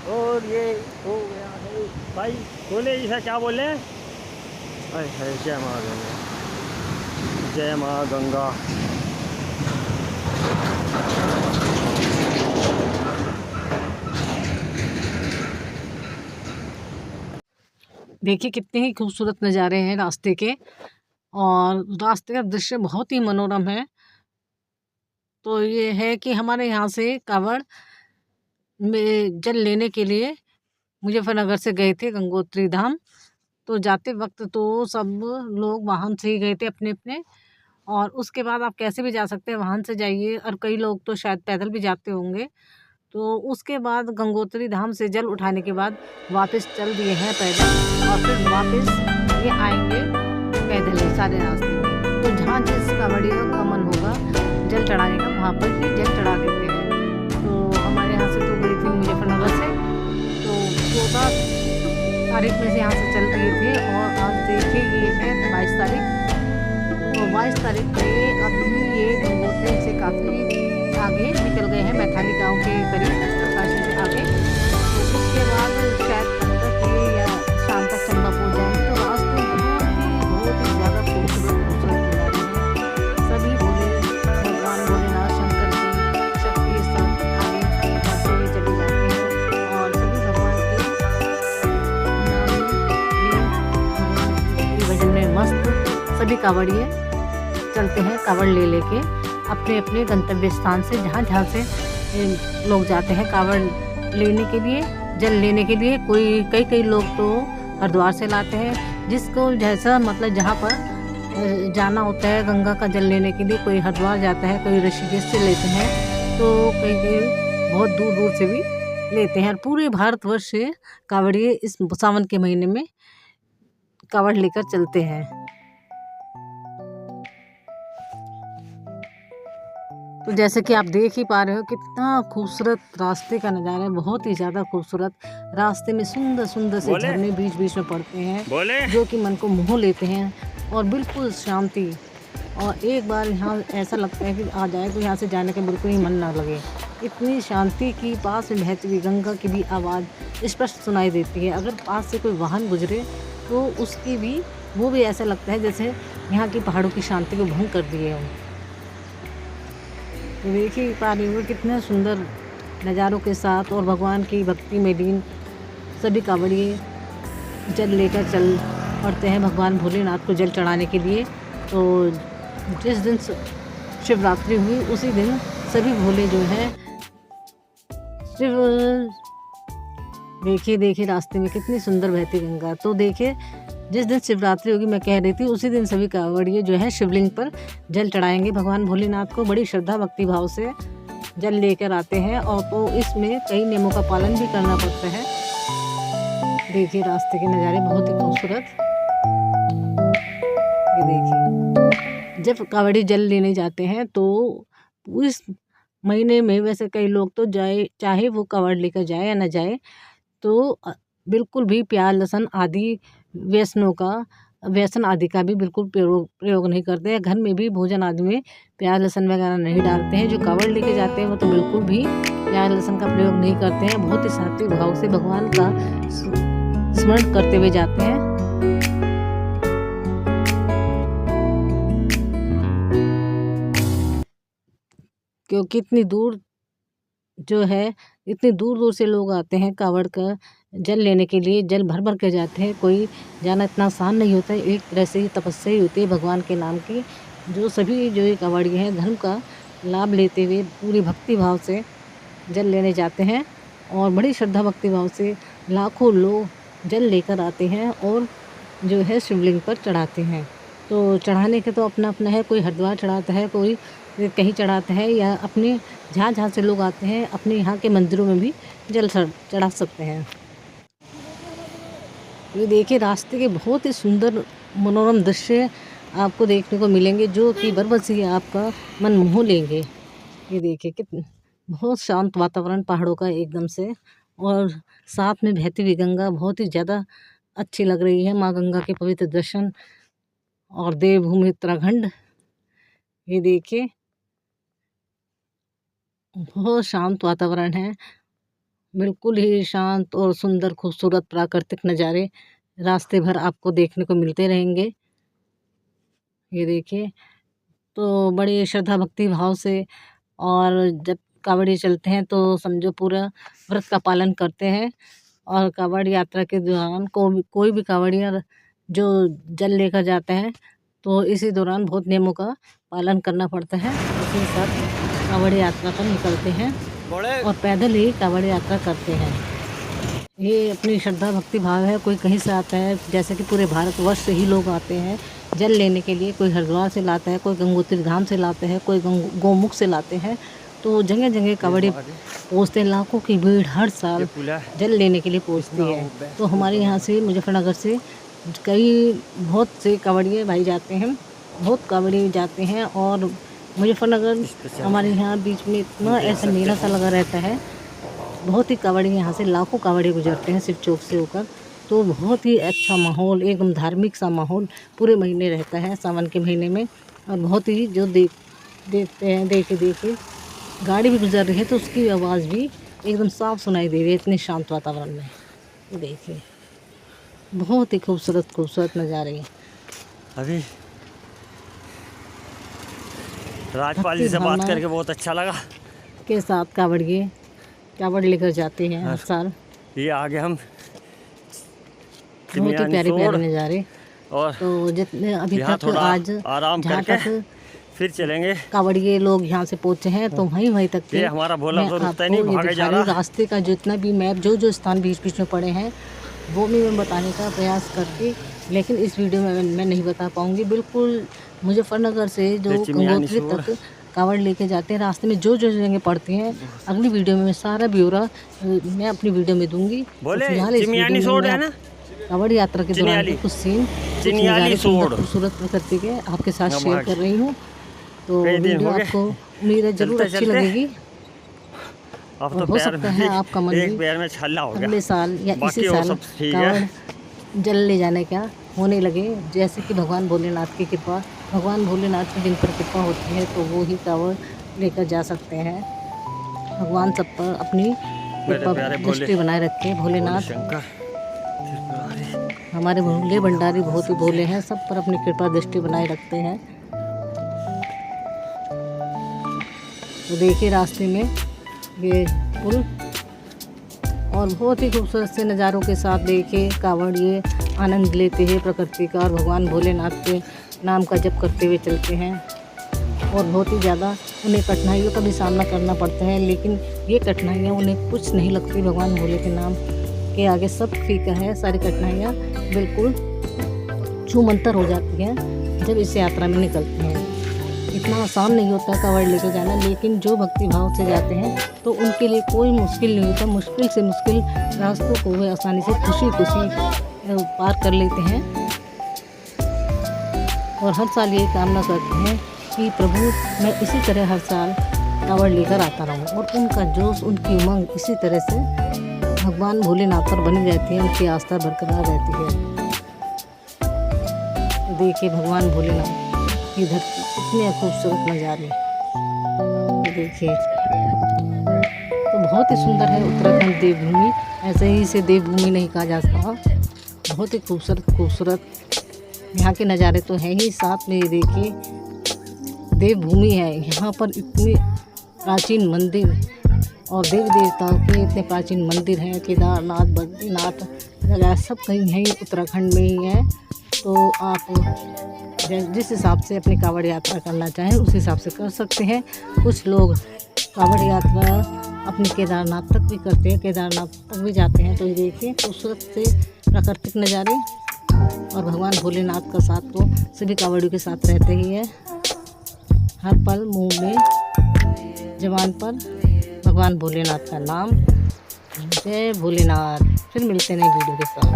और ये हो गया है भाई। बोले इसे क्या बोले? अरे है जय माँ गंगा, जय माँ गंगा। देखिए कितने ही खूबसूरत नज़ारे हैं रास्ते के। और रास्ते का दृश्य बहुत ही मनोरम है। तो ये है कि हमारे यहाँ से कांवड़ में जल लेने के लिए मुजफ्फरनगर से गए थे गंगोत्री धाम। तो जाते वक्त तो सब लोग वाहन से ही गए थे अपने अपने। और उसके बाद आप कैसे भी जा सकते हैं, वाहन से जाइए, और कई लोग तो शायद पैदल भी जाते होंगे। तो उसके बाद गंगोत्री धाम से जल उठाने के बाद वापस चल दिए हैं पैदल, और फिर वापस ये आएंगे पैदल ही सारे रास्ते में। तो जहाँ जिस कांवड़िया का मन होगा जल चढ़ाने का, वहाँ पर ही जल चढ़ा देते हैं। तो हमारे यहाँ से तो गई थी मुजफ्फरनगर से, तो 14 तारीख में से यहाँ से चल दिए थे। और आज देखिए ये है 22 तारीख। तो 22 तारीख पे अभी ये गंगोत्री से काफ़ी आगे निकल गए हैं, मैथाली गांव के करीब, उत्तरकाशी से आगे। तो उसके बाद शायद कल तक ये या शाम तक चंबा पहुँच जाएंगे। तो रास्ते बहुत ही ज़्यादा खूबसूरत खूबसूरत नज़ारे हैं। सभी भोले भगवान भोलेनाथ शंकर की शक्ति के साथ आगे बढ़ते हुए चले जाते हैं। और सभी भगवान के नाम में ये भजन में मस्त सभी कांवड़िए चलते हैं, कांवड़ ले लेके अपने अपने गंतव्य स्थान से, जहाँ जहाँ से लोग जाते हैं कांवड़ लेने के लिए, जल लेने के लिए। कई कई लोग तो हरिद्वार से लाते हैं, जिसको जैसा मतलब जहाँ पर जाना होता है गंगा का जल लेने के लिए। कोई हरिद्वार जाता है, कोई ऋषिकेश से लेते हैं, तो कई कई बहुत दूर दूर से भी लेते हैं। और पूरे भारतवर्ष से कांवड़िए इस सावन के महीने में कांवड़ लेकर चलते हैं। तो जैसे कि आप देख ही पा रहे हो कितना खूबसूरत रास्ते का नज़ारा है, बहुत ही ज़्यादा खूबसूरत। रास्ते में सुंदर सुंदर से बोले झरने बीच बीच में पड़ते हैं, बोले जो कि मन को मोह लेते हैं। और बिल्कुल शांति। और एक बार यहाँ ऐसा लगता है कि आ जाए तो यहाँ से जाने का बिल्कुल ही मन ना लगे। इतनी शांति की पास में बहती हुई गंगा की भी आवाज़ स्पष्ट सुनाई देती है। अगर पास से कोई वाहन गुजरे तो उसकी भी वो भी ऐसा लगता है जैसे यहाँ की पहाड़ों की शांति को भंग कर दिए हों। तो देखिए पा रही हूँ कितने सुंदर नज़ारों के साथ और भगवान की भक्ति में लीन सभी कांवड़िए जल लेकर चल पड़ते हैं भगवान भोलेनाथ को जल चढ़ाने के लिए। तो जिस दिन शिवरात्रि हुई उसी दिन सभी भोले जो हैं शिव, देखिए रास्ते में कितनी सुंदर बहती गंगा। तो देखिए जिस दिन शिवरात्रि होगी, मैं कह रही थी, उसी दिन सभी कांवड़िए जो है शिवलिंग पर जल चढ़ाएंगे भगवान भोलेनाथ को। बड़ी श्रद्धा भक्ति भाव से जल लेकर आते हैं। और तो इसमें कई नियमों का पालन भी करना पड़ता है। देखिए रास्ते के नज़ारे बहुत ही खूबसूरत। ये देखिए जब कांवड़ी जल लेने जाते हैं तो इस महीने में वैसे कई लोग तो जाए, चाहे वो कांवड़ लेकर जाए या ना जाए, तो बिल्कुल भी प्याज लहसुन आदि व्यसन आदि का भी बिल्कुल प्रयोग नहीं करते हैं। घर में भी भोजन आदि में प्याज लहसुन वगैरह नहीं डालते हैं। जो कांवड़ लेके जाते हैं वो तो बिल्कुल भी प्याज लहसुन का प्रयोग नहीं करते हैं। बहुत ही सात्विक भाव से भगवान का स्मरण करते हुए जाते हैं। क्योंकि इतनी दूर दूर से लोग आते हैं कांवड़ का जल लेने के लिए, जल भर भर के जाते हैं। कोई जाना इतना आसान नहीं होता है, एक तरह से ही तपस्या ही होती है भगवान के नाम की। जो सभी जो ये कांवड़िए हैं धर्म का लाभ लेते हुए पूरी भक्ति भाव से जल लेने जाते हैं। और बड़ी श्रद्धा भक्ति भाव से लाखों लोग जल लेकर आते हैं और जो है शिवलिंग पर चढ़ाते हैं। तो चढ़ाने के तो अपना अपना है, कोई हरिद्वार चढ़ाता है, कोई कहीं चढ़ाता है, या अपने जहाँ जहाँ से लोग आते हैं अपने यहाँ के मंदिरों में भी जल चढ़ा सकते हैं। ये देखिए रास्ते के बहुत ही सुंदर मनोरम दृश्य आपको देखने को मिलेंगे, जो कि बरबस ही आपका मन मोह लेंगे। ये देखिए कितने बहुत शांत वातावरण पहाड़ों का एकदम से, और साथ में बहती हुई गंगा बहुत ही ज़्यादा अच्छी लग रही है। माँ गंगा के पवित्र दर्शन और देवभूमि उत्तराखंड। ये देखिए बहुत शांत वातावरण है। बिल्कुल ही शांत और सुंदर खूबसूरत प्राकृतिक नज़ारे रास्ते भर आपको देखने को मिलते रहेंगे। ये देखिए, तो बड़ी श्रद्धा भक्ति भाव से और जब कावड़ी चलते हैं तो समझो पूरा व्रत का पालन करते हैं। और कावड़ यात्रा के दौरान कोई भी कावड़िया जो जल लेकर जाते हैं तो इसी दौरान बहुत नियमों का पालन करना पड़ता है। इसी साथ कावड़ यात्रा पर निकलते हैं और पैदल ही कावड़ यात्रा करते हैं। ये अपनी श्रद्धा भक्ति भाव है। कोई कहीं से आता है, जैसे कि पूरे भारतवर्ष से ही लोग आते हैं जल लेने के लिए। कोई हरिद्वार से लाता है, कोई गंगोत्री धाम से लाते हैं, कोई गौमुख से लाते हैं। तो जगह जगह कावड़ी पहुँचते हैं। लाखों की भीड़ हर साल जल लेने के लिए पहुँचती है। तो हमारे यहाँ से मुजफ्फरनगर से बहुत से कावड़िए भाई जाते हैं, बहुत कावड़ी जाते हैं। और मुजफ्फरनगर हमारे यहाँ बीच में इतना ऐसा मेला सा लगा रहता है, बहुत ही कावड़ी यहाँ से लाखों कावड़ी गुजरते हैं शिव चौक से होकर। तो बहुत ही अच्छा माहौल, एकदम धार्मिक सा माहौल पूरे महीने रहता है, सावन के महीने में। और बहुत ही जो देखते हैं, देखे गाड़ी भी गुजर रही है तो उसकी आवाज़ भी एकदम साफ सुनाई दे रही है, इतने शांत वातावरण में। देखिए, बहुत ही खूबसूरत नज़ारे हैं। अभी राजपाल जी से बात करके बहुत अच्छा लगा। के साथ कावड़ लेकर जाते हैं हर साल। ये आगे हम बहुत ही प्यारे नज़ारे। और तो जितने अभी तक आज आराम करके फिर चलेंगे। कावड़िए लोग यहाँ से पहुँचे हैं तो वहीं तक ये हमारा भोला तो रुकता नहीं, भागे जा रहा। रास्ते का जितना भी मैप जो स्थान बीच में पड़े हैं वो भी मैं बताने का प्रयास करके, लेकिन इस वीडियो में मैं नहीं बता पाऊँगी। बिल्कुल मुजफ्फरनगर से जो गंगोत्री तक कावड़ लेके जाते हैं, रास्ते में जो जगह पड़ती हैं, अगली वीडियो में मैं सारा ब्यौरा मैं अपनी वीडियो में दूंगी। कावड़ यात्रा के दौरान कुछ सीन खूबसूरत प्रकृति के आपके साथ शेयर कर रही हूँ। तो वीडियो आपको उम्मीद है जरूर अच्छी लगेगी। और हो सकता है आपका मन भी अगले साल या इसी साल कावड़ जल ले जाने का होने लगे। जैसे कि भगवान भोलेनाथ की कृपा, भगवान भोलेनाथ की जिन पर कृपा होती है तो वो ही कावड़ लेकर जा सकते हैं। भगवान सब पर अपनी दृष्टि बनाए रखे। भोलेनाथ हमारे भोले भंडारी बहुत ही भोले हैं, सब पर अपनी कृपा दृष्टि बनाए रखते हैं। तो देखिए रास्ते में ये पुल और बहुत ही खूबसूरत से नज़ारों के साथ देखिए कावड़िए आनंद लेते हैं प्रकृति का और भगवान भोलेनाथ के नाम का जप करते हुए चलते हैं। और बहुत ही ज़्यादा उन्हें कठिनाइयों का भी सामना करना पड़ता है, लेकिन ये कठिनाइयाँ उन्हें कुछ नहीं लगती। भगवान भोले के नाम के आगे सब फीका है। सारी कठिनाइयाँ बिल्कुल छूमंतर हो जाती हैं जब इस यात्रा में निकलते हैं। इतना आसान नहीं होता कावड़ लेके जाना, लेकिन जो भक्ति भाव से जाते हैं तो उनके लिए कोई मुश्किल नहीं होता। मुश्किल से मुश्किल रास्तों को वे आसानी से खुशी पार कर लेते हैं। और हर साल ये कामना करते हैं कि प्रभु मैं इसी तरह हर साल कावड़ लेकर आता रहूं। और उनका जोश, उनकी उमंग इसी तरह से भगवान भोलेनाथ पर बनी रहती है, उनकी आस्था बरकरार रहती है। तो देखिए भगवान भोलेनाथ की धरती, इतने खूबसूरत नज़ारे देखिए। तो बहुत ही सुंदर है उत्तराखंड देवभूमि। ऐसे ही इसे देवभूमि नहीं कहा जा सकता। बहुत ही खूबसूरत यहाँ के नज़ारे तो हैं ही, साथ में ये देखिए देवभूमि है। यहाँ पर इतने प्राचीन मंदिर और देवी देवताओं के इतने प्राचीन मंदिर हैं। केदारनाथ, बद्रीनाथ वगैरह सब कहीं यहीं उत्तराखंड में ही है। तो आप जिस हिसाब से अपनी कावड़ यात्रा करना चाहें उस हिसाब से कर सकते हैं। कुछ लोग कावड़ यात्रा अपनी केदारनाथ तक भी करते हैं, केदारनाथ तक भी जाते हैं। तो ये देखिए खूबसूरत से प्राकृतिक नज़ारे और भगवान भोलेनाथ का साथ तो सभी कावड़ियों के साथ रहते ही है। हर पल मुंह में ज़बान पर भगवान भोलेनाथ का नाम। जय भोलेनाथ। फिर मिलते हैं नई वीडियो के साथ।